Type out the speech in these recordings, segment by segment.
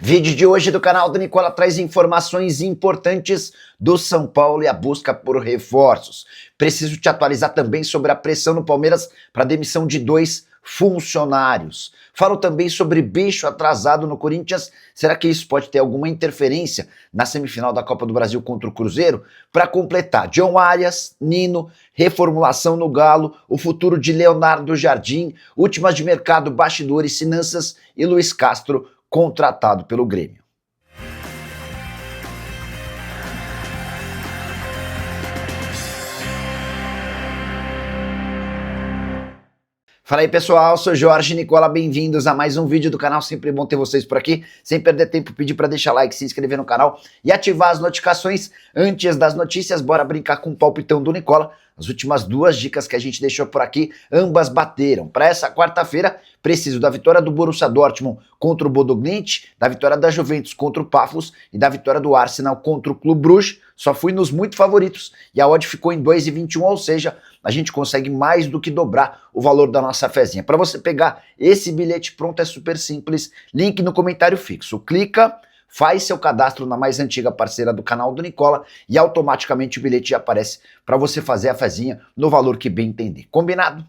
Vídeo de hoje do canal do Nicola traz informações importantes do São Paulo e a busca por reforços. Preciso te atualizar também sobre a pressão no Palmeiras para a demissão de 2 funcionários. Falo também sobre bicho atrasado no Corinthians. Será que isso pode ter alguma interferência na semifinal da Copa do Brasil contra o Cruzeiro? Para completar, John Arias, Nino, reformulação no Galo, o futuro de Leonardo Jardim, últimas de mercado, bastidores, finanças e Luiz Castro contratado pelo Grêmio. Fala aí pessoal, sou Jorge Nicola, bem-vindos a mais um vídeo do canal, sempre bom ter vocês por aqui. Sem perder tempo, pedir para deixar like, se inscrever no canal e ativar as notificações. Antes das notícias, bora brincar com o palpitão do Nicola. As últimas 2 dicas que a gente deixou por aqui, ambas bateram. Para essa quarta-feira, preciso da vitória do Borussia Dortmund contra o Bodo Glimt, da vitória da Juventus contra o Pafos e da vitória do Arsenal contra o Clube Bruges. Só fui nos muito favoritos e a odd ficou em 2,21, ou seja, a gente consegue mais do que dobrar o valor da nossa fezinha. Para você pegar esse bilhete pronto é super simples, link no comentário fixo. Clica, faz seu cadastro na mais antiga parceira do canal do Nicola e automaticamente o bilhete já aparece para você fazer a fezinha no valor que bem entender. Combinado?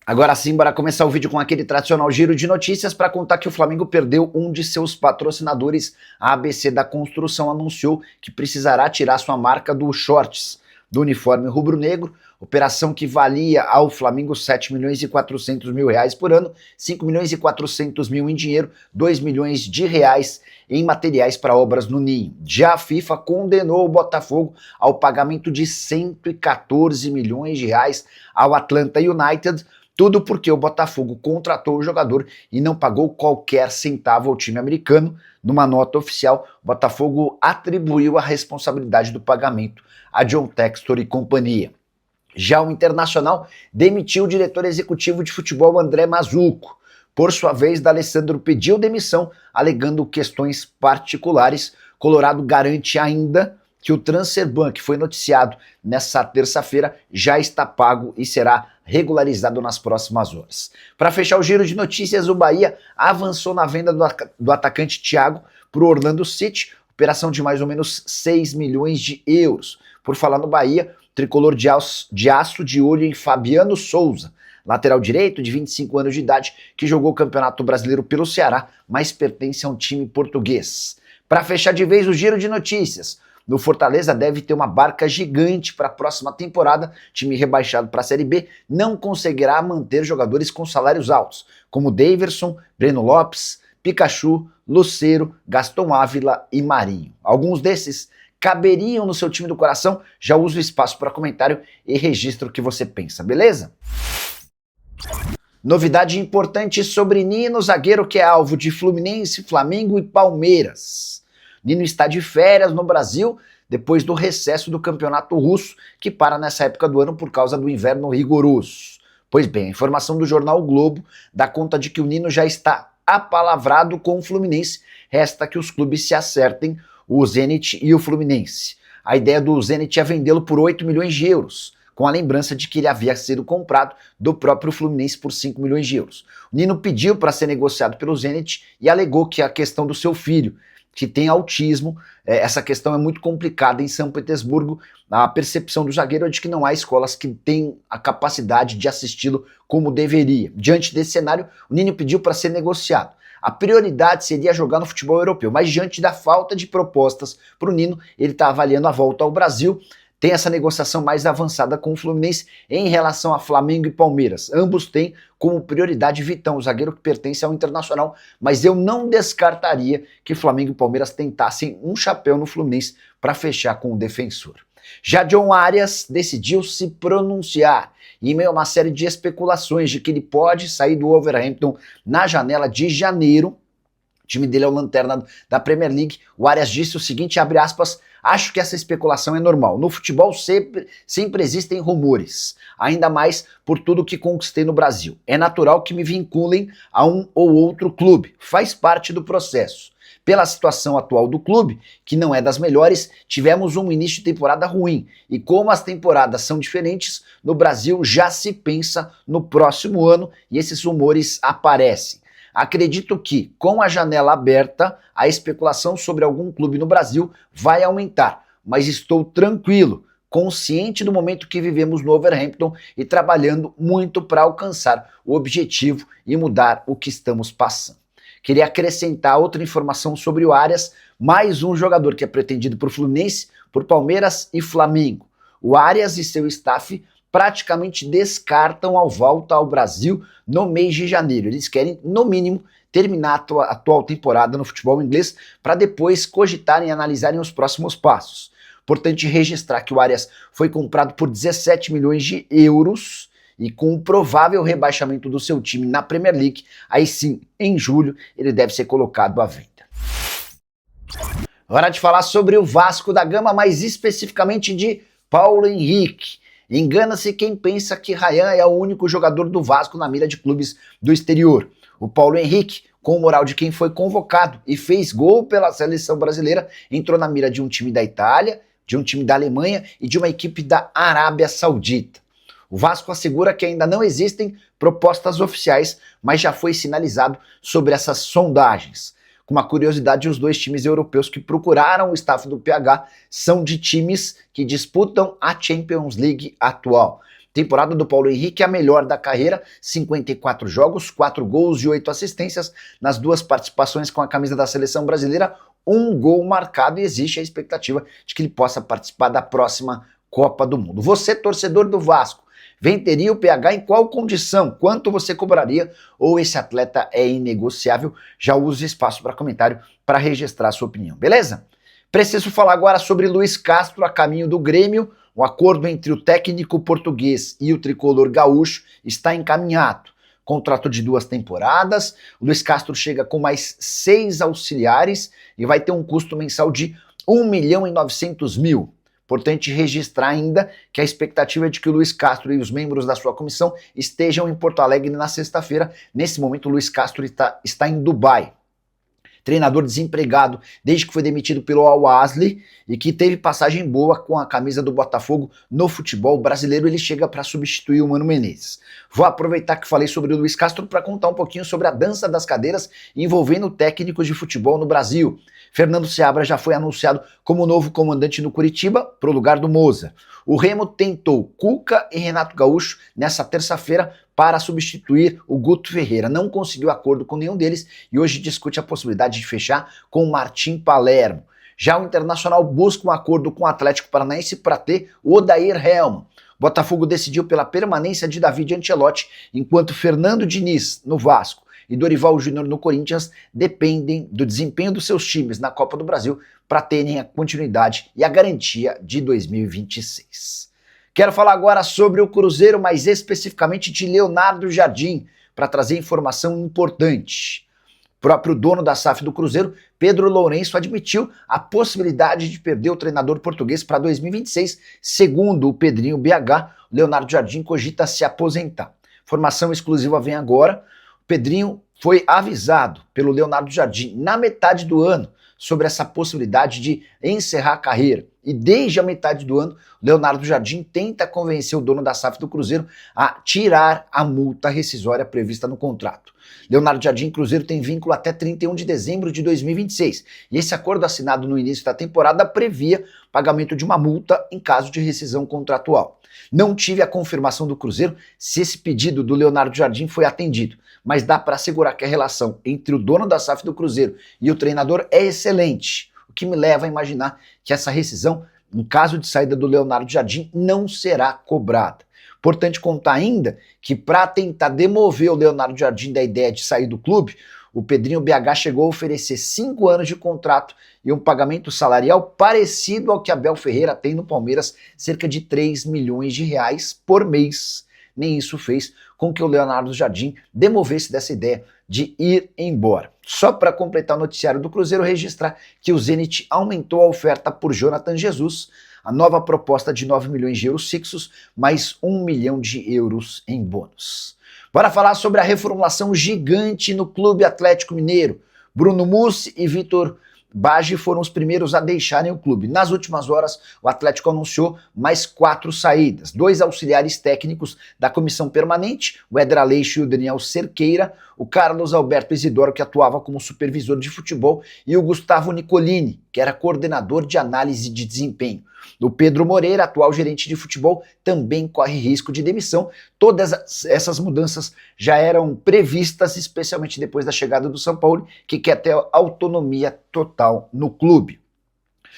Agora sim, bora começar o vídeo com aquele tradicional giro de notícias para contar que o Flamengo perdeu um de seus patrocinadores. A ABC da Construção anunciou que precisará tirar sua marca dos shorts do uniforme rubro-negro, operação que valia ao Flamengo 7 milhões e 400 mil reais por ano, 5 milhões e 400 mil em dinheiro, 2 milhões de reais em materiais para obras no Ninho. Já a FIFA condenou o Botafogo ao pagamento de 114 milhões de reais ao Atlanta United, tudo porque o Botafogo contratou o jogador e não pagou qualquer centavo ao time americano. Numa nota oficial, o Botafogo atribuiu a responsabilidade do pagamento a John Textor e companhia. Já o Internacional demitiu o diretor executivo de futebol André Mazzucco. Por sua vez, D'Alessandro pediu demissão, alegando questões particulares. Colorado garante ainda que o transfer ban que foi noticiado nessa terça-feira já está pago e será regularizado nas próximas horas. Para fechar o giro de notícias, o Bahia avançou na venda do atacante Thiago para o Orlando City, operação de mais ou menos 6 milhões de euros. Por falar no Bahia, o tricolor de aço de olho em Fabiano Souza, lateral direito de 25 anos de idade, que jogou o Campeonato Brasileiro pelo Ceará, mas pertence a um time português. Para fechar de vez o giro de notícias, no Fortaleza deve ter uma barca gigante para a próxima temporada. Time rebaixado para a Série B não conseguirá manter jogadores com salários altos, como Daverson, Breno Lopes, Pikachu, Lucero, Gaston Ávila e Marinho. Alguns desses caberiam no seu time do coração. Já uso o espaço para comentário e registro o que você pensa, beleza? Novidade importante sobre Nino, zagueiro que é alvo de Fluminense, Flamengo e Palmeiras. Nino está de férias no Brasil depois do recesso do campeonato russo, que para nessa época do ano por causa do inverno rigoroso. Pois bem, a informação do jornal o Globo dá conta de que o Nino já está apalavrado com o Fluminense. Resta que os clubes se acertem, o Zenit e o Fluminense. A ideia do Zenit é vendê-lo por 8 milhões de euros, com a lembrança de que ele havia sido comprado do próprio Fluminense por 5 milhões de euros. O Nino pediu para ser negociado pelo Zenit e alegou que a questão do seu filho, que tem autismo, essa questão é muito complicada em São Petersburgo. A percepção do zagueiro é de que não há escolas que têm a capacidade de assisti-lo como deveria. Diante desse cenário, o Nino pediu para ser negociado. A prioridade seria jogar no futebol europeu, mas diante da falta de propostas para o Nino, ele está avaliando a volta ao Brasil. Tem essa negociação mais avançada com o Fluminense em relação a Flamengo e Palmeiras. Ambos têm como prioridade Vitão, o zagueiro que pertence ao Internacional, mas eu não descartaria que Flamengo e Palmeiras tentassem um chapéu no Fluminense para fechar com o defensor. Já John Arias decidiu se pronunciar em meio a uma série de especulações de que ele pode sair do Wolverhampton na janela de janeiro. O time dele é o lanterna da Premier League. O Arias disse o seguinte, abre aspas, acho que essa especulação é normal. No futebol sempre existem rumores, ainda mais por tudo que conquistei no Brasil. É natural que me vinculem a um ou outro clube, faz parte do processo. Pela situação atual do clube, que não é das melhores, tivemos um início de temporada ruim. E como as temporadas são diferentes, no Brasil já se pensa no próximo ano e esses rumores aparecem. Acredito que, com a janela aberta, a especulação sobre algum clube no Brasil vai aumentar, mas estou tranquilo, consciente do momento que vivemos no Wolverhampton e trabalhando muito para alcançar o objetivo e mudar o que estamos passando. Queria acrescentar outra informação sobre o Arias, mais um jogador que é pretendido por Fluminense, por Palmeiras e Flamengo. O Arias e seu staff praticamente descartam a volta ao Brasil no mês de janeiro. Eles querem, no mínimo, terminar a atual temporada no futebol inglês para depois cogitarem e analisarem os próximos passos. Importante registrar que o Arias foi comprado por 17 milhões de euros e com o provável rebaixamento do seu time na Premier League, aí sim, em julho, ele deve ser colocado à venda. Hora de falar sobre o Vasco da Gama, mais especificamente de Paulo Henrique. Engana-se quem pensa que Ryan é o único jogador do Vasco na mira de clubes do exterior. O Paulo Henrique, com o moral de quem foi convocado e fez gol pela seleção brasileira, entrou na mira de um time da Itália, de um time da Alemanha e de uma equipe da Arábia Saudita. O Vasco assegura que ainda não existem propostas oficiais, mas já foi sinalizado sobre essas sondagens. Com uma curiosidade, os dois times europeus que procuraram o staff do PH são de times que disputam a Champions League atual. Temporada do Paulo Henrique é a melhor da carreira, 54 jogos, 4 gols e 8 assistências. Nas duas participações com a camisa da seleção brasileira, 1 gol marcado e existe a expectativa de que ele possa participar da próxima Copa do Mundo. Você, torcedor do Vasco, venderia o PH em qual condição? Quanto você cobraria? Ou esse atleta é inegociável? Já use espaço para comentário para registrar a sua opinião, beleza? Preciso falar agora sobre Luiz Castro a caminho do Grêmio. O acordo entre o técnico português e o tricolor gaúcho está encaminhado. Contrato de 2 temporadas, o Luiz Castro chega com mais 6 auxiliares e vai ter um custo mensal de 1.900.000. Importante registrar ainda que a expectativa é de que o Luiz Castro e os membros da sua comissão estejam em Porto Alegre na sexta-feira. Nesse momento, o Luiz Castro está em Dubai. Treinador desempregado desde que foi demitido pelo Al-Ahly e que teve passagem boa com a camisa do Botafogo no futebol brasileiro, ele chega para substituir o Mano Menezes. Vou aproveitar que falei sobre o Luiz Castro para contar um pouquinho sobre a dança das cadeiras envolvendo técnicos de futebol no Brasil. Fernando Seabra já foi anunciado como novo comandante no Curitiba, para o lugar do Moza. O Remo tentou Cuca e Renato Gaúcho nessa terça-feira para substituir o Guto Ferreira. Não conseguiu acordo com nenhum deles e hoje discute a possibilidade de fechar com o Martim Palermo. Já o Internacional busca um acordo com o Atlético Paranaense para ter o Odair Helman. Botafogo decidiu pela permanência de David Ancelotti, enquanto Fernando Diniz, no Vasco, e Dorival Júnior no Corinthians dependem do desempenho dos seus times na Copa do Brasil para terem a continuidade e a garantia de 2026. Quero falar agora sobre o Cruzeiro, mais especificamente de Leonardo Jardim, para trazer informação importante. O próprio dono da SAF do Cruzeiro, Pedro Lourenço, admitiu a possibilidade de perder o treinador português para 2026. Segundo o Pedrinho BH, Leonardo Jardim cogita se aposentar. Informação exclusiva vem agora. O Pedrinho foi avisado pelo Leonardo Jardim na metade do ano sobre essa possibilidade de encerrar a carreira. E desde a metade do ano, Leonardo Jardim tenta convencer o dono da SAF do Cruzeiro a tirar a multa rescisória prevista no contrato. Leonardo Jardim e Cruzeiro tem vínculo até 31 de dezembro de 2026. E esse acordo assinado no início da temporada previa pagamento de uma multa em caso de rescisão contratual. Não tive a confirmação do Cruzeiro se esse pedido do Leonardo Jardim foi atendido, mas dá para assegurar que a relação entre o dono da SAF do Cruzeiro e o treinador é excelente, o que me leva a imaginar que essa rescisão, em caso de saída do Leonardo Jardim, não será cobrada. Importante contar ainda que para tentar demover o Leonardo Jardim da ideia de sair do clube, o Pedrinho BH chegou a oferecer 5 anos de contrato e um pagamento salarial parecido ao que Abel Ferreira tem no Palmeiras, cerca de 3 milhões de reais por mês. Nem isso fez com que o Leonardo Jardim demovesse dessa ideia de ir embora. Só para completar o noticiário do Cruzeiro, registrar que o Zenit aumentou a oferta por Jonathan Jesus, a nova proposta de 9 milhões de euros fixos, mais 1 milhão de euros em bônus. Bora falar sobre a reformulação gigante no Clube Atlético Mineiro. Bruno Mussi e Vitor Bage foram os primeiros a deixarem o clube. Nas últimas horas, o Atlético anunciou mais 4 saídas. 2 auxiliares técnicos da comissão permanente, o Éder Aleixo e o Daniel Cerqueira, o Carlos Alberto Isidoro, que atuava como supervisor de futebol, e o Gustavo Nicolini, que era coordenador de análise de desempenho. O Pedro Moreira, atual gerente de futebol, também corre risco de demissão. Todas essas mudanças já eram previstas, especialmente depois da chegada do São Paulo, que quer ter autonomia total no clube.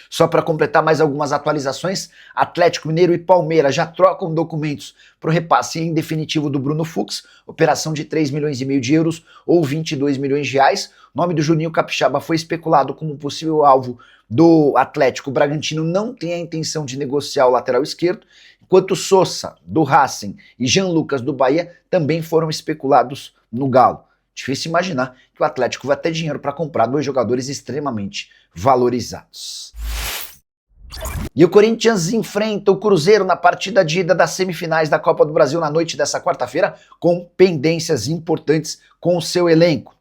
Só para completar mais algumas atualizações, Atlético Mineiro e Palmeiras já trocam documentos para o repasse em definitivo do Bruno Fux, operação de 3,5 milhões de euros ou 22 milhões de reais. O nome do Juninho Capixaba foi especulado como possível alvo do Atlético. O Bragantino não tem a intenção de negociar o lateral esquerdo, enquanto Sosa, do Racing, e Jean Lucas, do Bahia, também foram especulados no Galo. Difícil imaginar que o Atlético vai ter dinheiro para comprar dois jogadores extremamente valorizados. E o Corinthians enfrenta o Cruzeiro na partida de ida das semifinais da Copa do Brasil na noite dessa quarta-feira, com pendências importantes com o seu elenco.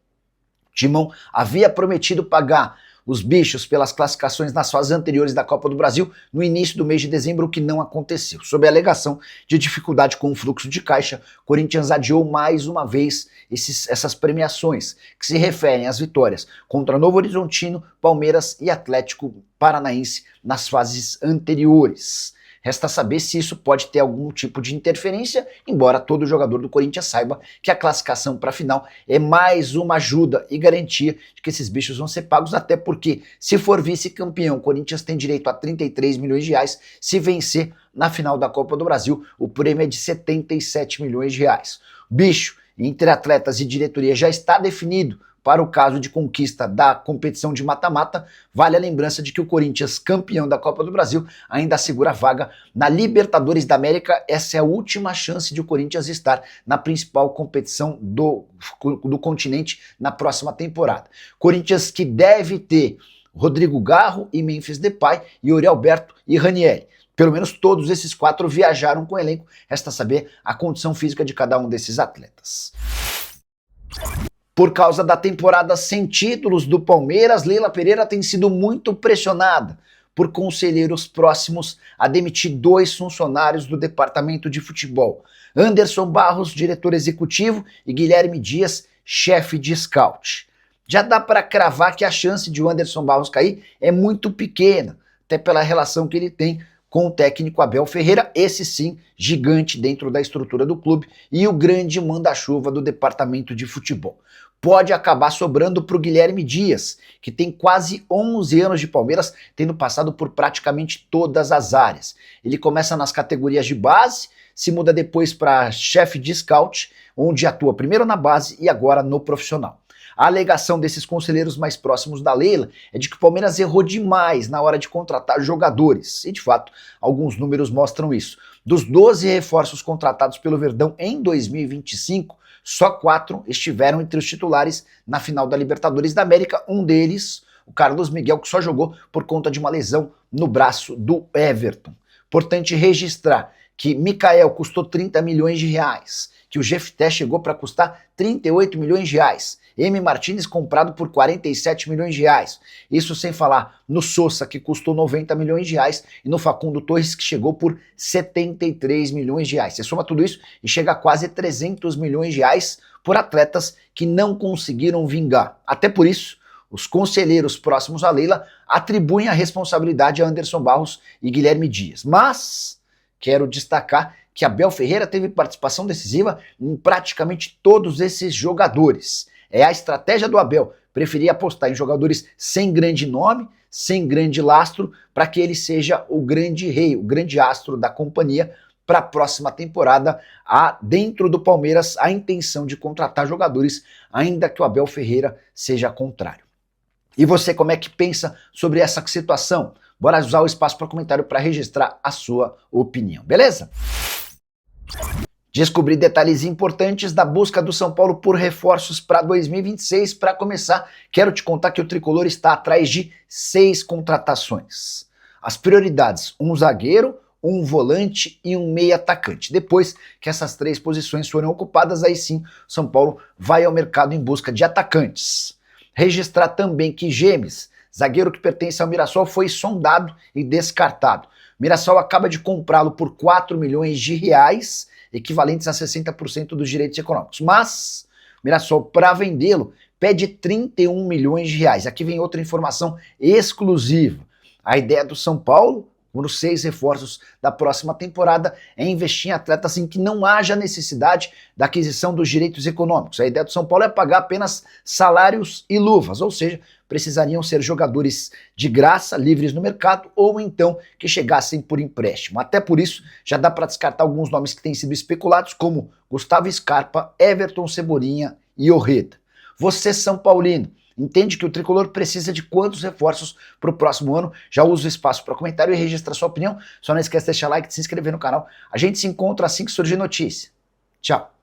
O Timão havia prometido pagar os bichos pelas classificações nas fases anteriores da Copa do Brasil no início do mês de dezembro, o que não aconteceu. Sob a alegação de dificuldade com o fluxo de caixa, o Corinthians adiou mais uma vez essas premiações, que se referem às vitórias contra Novo Horizontino, Palmeiras e Atlético Paranaense nas fases anteriores. Resta saber se isso pode ter algum tipo de interferência, embora todo jogador do Corinthians saiba que a classificação para a final é mais uma ajuda e garantia de que esses bichos vão ser pagos, até porque, se for vice-campeão, o Corinthians tem direito a 33 milhões de reais, se vencer na final da Copa do Brasil, o prêmio é de 77 milhões de reais. Bicho entre atletas e diretoria já está definido para o caso de conquista da competição de mata-mata. Vale a lembrança de que o Corinthians, campeão da Copa do Brasil, ainda assegura vaga na Libertadores da América. Essa é a última chance de o Corinthians estar na principal competição do continente na próxima temporada. Corinthians que deve ter Rodrigo Garro e Memphis Depay, Yuri Alberto e Ranieri. Pelo menos todos esses quatro viajaram com o elenco. Resta saber a condição física de cada um desses atletas. Por causa da temporada sem títulos do Palmeiras, Leila Pereira tem sido muito pressionada por conselheiros próximos a demitir 2 funcionários do departamento de futebol. Anderson Barros, diretor executivo, e Guilherme Dias, chefe de scout. Já dá para cravar que a chance de o Anderson Barros cair é muito pequena, até pela relação que ele tem com o técnico Abel Ferreira, esse sim, gigante dentro da estrutura do clube e o grande manda-chuva do departamento de futebol. Pode acabar sobrando para o Guilherme Dias, que tem quase 11 anos de Palmeiras, tendo passado por praticamente todas as áreas. Ele começa nas categorias de base, se muda depois para chefe de scout, onde atua primeiro na base e agora no profissional. A alegação desses conselheiros mais próximos da Leila é de que o Palmeiras errou demais na hora de contratar jogadores. E, de fato, alguns números mostram isso. Dos 12 reforços contratados pelo Verdão em 2025, só 4 estiveram entre os titulares na final da Libertadores da América. Um deles, o Carlos Miguel, que só jogou por conta de uma lesão no braço do Everton. Importante registrar que Mikael custou 30 milhões de reais, que o Jefté chegou para custar 38 milhões de reais, M. Martínez comprado por 47 milhões de reais, isso sem falar no Sosa, que custou 90 milhões de reais, e no Facundo Torres, que chegou por 73 milhões de reais. Você soma tudo isso e chega a quase 300 milhões de reais por atletas que não conseguiram vingar. Até por isso, os conselheiros próximos a Leila atribuem a responsabilidade a Anderson Barros e Guilherme Dias. Mas quero destacar que Abel Ferreira teve participação decisiva em praticamente todos esses jogadores. É a estratégia do Abel, preferir apostar em jogadores sem grande nome, sem grande lastro, para que ele seja o grande rei, o grande astro da companhia para a próxima temporada. Há dentro do Palmeiras a intenção de contratar jogadores, ainda que o Abel Ferreira seja contrário. E você, como é que pensa sobre essa situação? Bora usar o espaço para comentário para registrar a sua opinião, beleza? Descobri detalhes importantes da busca do São Paulo por reforços para 2026. Para começar, quero te contar que o Tricolor está atrás de 6 contratações. As prioridades: um zagueiro, um volante e um meia atacante. Depois que essas 3 posições forem ocupadas, aí sim, São Paulo vai ao mercado em busca de atacantes. Registrar também que Gemes, zagueiro que pertence ao Mirassol, foi sondado e descartado. Mirassol acaba de comprá-lo por 4 milhões de reais, equivalentes a 60% dos direitos econômicos. Mas Mirassol, para vendê-lo, pede 31 milhões de reais. Aqui vem outra informação exclusiva. A ideia do São Paulo, nos 6 reforços da próxima temporada, é investir em atletas em que não haja necessidade da aquisição dos direitos econômicos. A ideia do São Paulo é pagar apenas salários e luvas, ou seja, precisariam ser jogadores de graça, livres no mercado, ou então que chegassem por empréstimo. Até por isso, já dá para descartar alguns nomes que têm sido especulados, como Gustavo Scarpa, Everton Cebolinha e Orreta. Você, São Paulino, entende que o Tricolor precisa de quantos reforços para o próximo ano? Já usa o espaço para comentário e registra sua opinião. Só não esquece de deixar like e de se inscrever no canal. A gente se encontra assim que surgir notícia. Tchau!